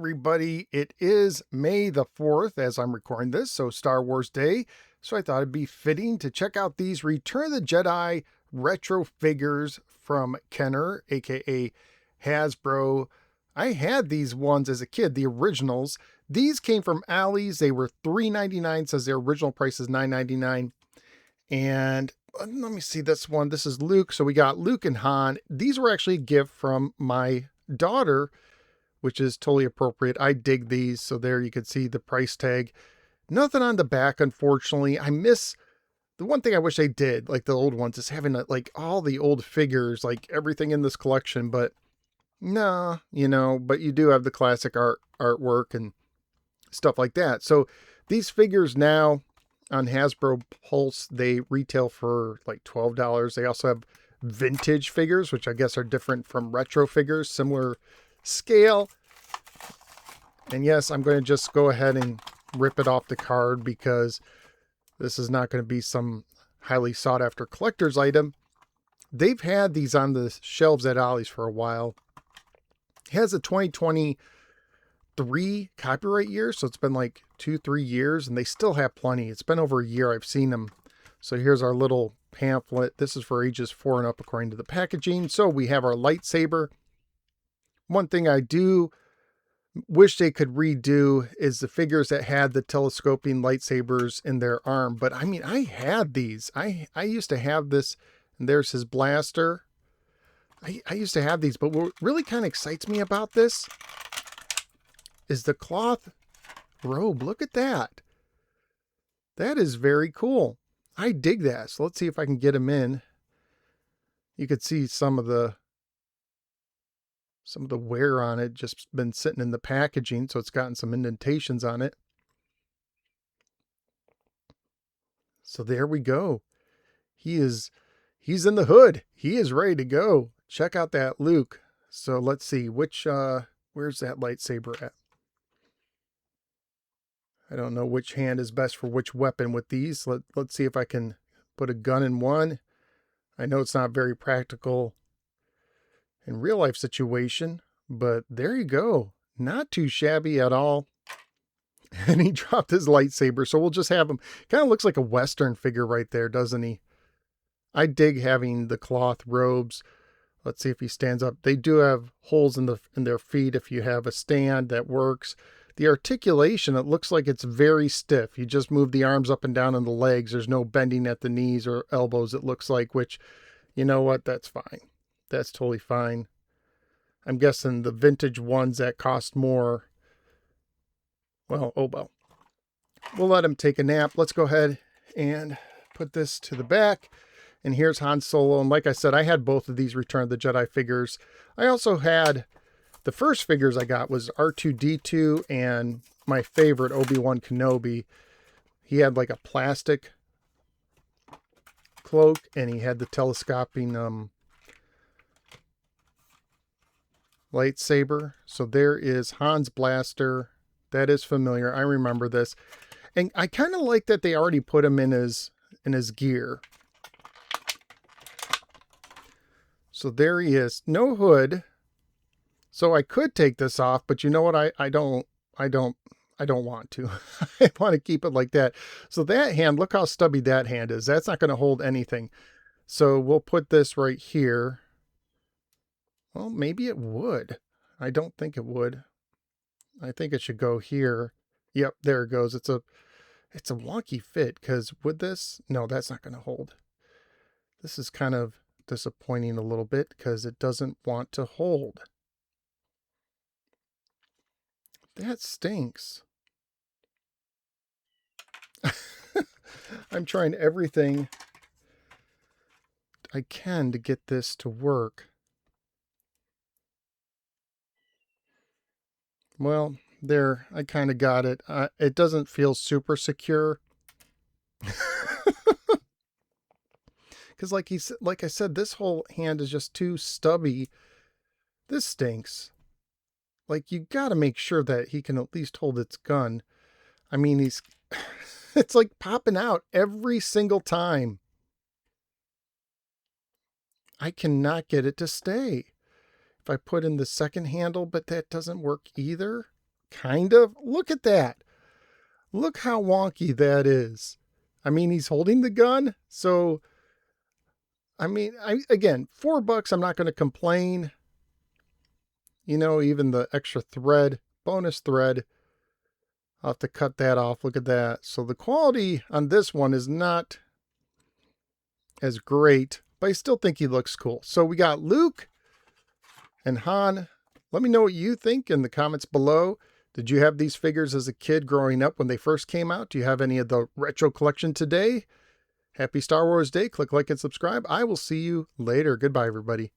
everybody. It is May the 4th as I'm recording this, so Star Wars Day. So I thought it'd be fitting to check out these Return of the Jedi retro figures from Kenner, aka Hasbro. I had these ones as a kid, the originals. These came from Alley's. They were $3.99, says their original price is $9.99. And let me see this one. This is Luke. So we got Luke and Han. These were actually a gift from my daughter, which is totally appropriate. I dig these. So there you can see the price tag. Nothing on the back, unfortunately. I miss the one thing I wish they did, like the old ones, is having like all the old figures, like everything in this collection. But nah, but you do have the classic artwork and stuff like that. So these figures now on Hasbro Pulse, they retail for like $12. They also have vintage figures, which I guess are different from retro figures, similar scale. And yes, I'm going to just go ahead and rip it off the card because this is not going to be some highly sought after collector's item. They've had these on the shelves at Ollie's for a while. It has a 2023 copyright year, so it's been like 2-3 years, and they still have plenty. It's been over a year I've seen them. So here's our little pamphlet. This is for ages 4 and up according to the packaging. So we have our lightsaber. One thing I do wish they could redo is the figures that had the telescoping lightsabers in their arm. But I mean, I had these. I used to have this, and there's his blaster. I used to have these, but what really kind of excites me about this is the cloth robe. Look at that. That is very cool. I dig that. So let's see if I can get him in. You could see some of the wear on it, just been sitting in the packaging, so it's gotten some indentations on it. So there we go. He's in the hood. He is ready to go. Check out that Luke. So let's see which where's that lightsaber at? I don't know which hand is best for which weapon with these. Let's see if I can put a gun in one. I know it's not very practical in real life situation, but there you go. Not too shabby at all. And he dropped his lightsaber, so we'll just have him. Kind of looks like a Western figure right there, doesn't he? I dig having the cloth robes. Let's see if he stands up. They do have holes in their feet if you have a stand that works. The articulation, it looks like it's very stiff. You just move the arms up and down on the legs. There's no bending at the knees or elbows, it looks like, which, you know what, that's fine. That's totally fine. I'm guessing the vintage ones that cost more, well, oh well. We'll let him take a nap. Let's go ahead and put this to the back. And here's Han Solo. And like I said, I had both of these Return of the Jedi figures. I also had, the first figures I got was R2-D2 and my favorite Obi-Wan Kenobi. He had like a plastic cloak and he had the telescoping lightsaber. So there is Han's blaster. That is familiar. I remember this. And I kind of like that they already put him in his gear. So there he is. No hood. So I could take this off, but you know what? I don't want to. I want to keep it like that. So that hand, look how stubby that hand is. That's not going to hold anything. So we'll put this right here. Well, maybe it would. I don't think it would. I think it should go here. Yep, there it goes. It's a wonky fit because with this, no, that's not going to hold. This is kind of disappointing a little bit because it doesn't want to hold. That stinks. I'm trying everything I can to get this to work. Well, there, I kind of got it. It doesn't feel super secure. Because like I said, this whole hand is just too stubby. This stinks. Like, you got to make sure that he can at least hold its gun. I mean, it's like popping out every single time. I cannot get it to stay. If I put in the second handle, but that doesn't work either. Kind of. Look at that. Look how wonky that is. I mean, he's holding the gun. So, I mean, again, $4, I'm not going to complain. You know, even the extra thread, bonus thread, I'll have to cut that off. Look at that. So the quality on this one is not as great, but I still think he looks cool. So we got Luke and Han. Let me know what you think in the comments below. Did you have these figures as a kid growing up when they first came out? Do you have any of the retro collection today? Happy Star Wars Day. Click like and subscribe. I will see you later. Goodbye, everybody.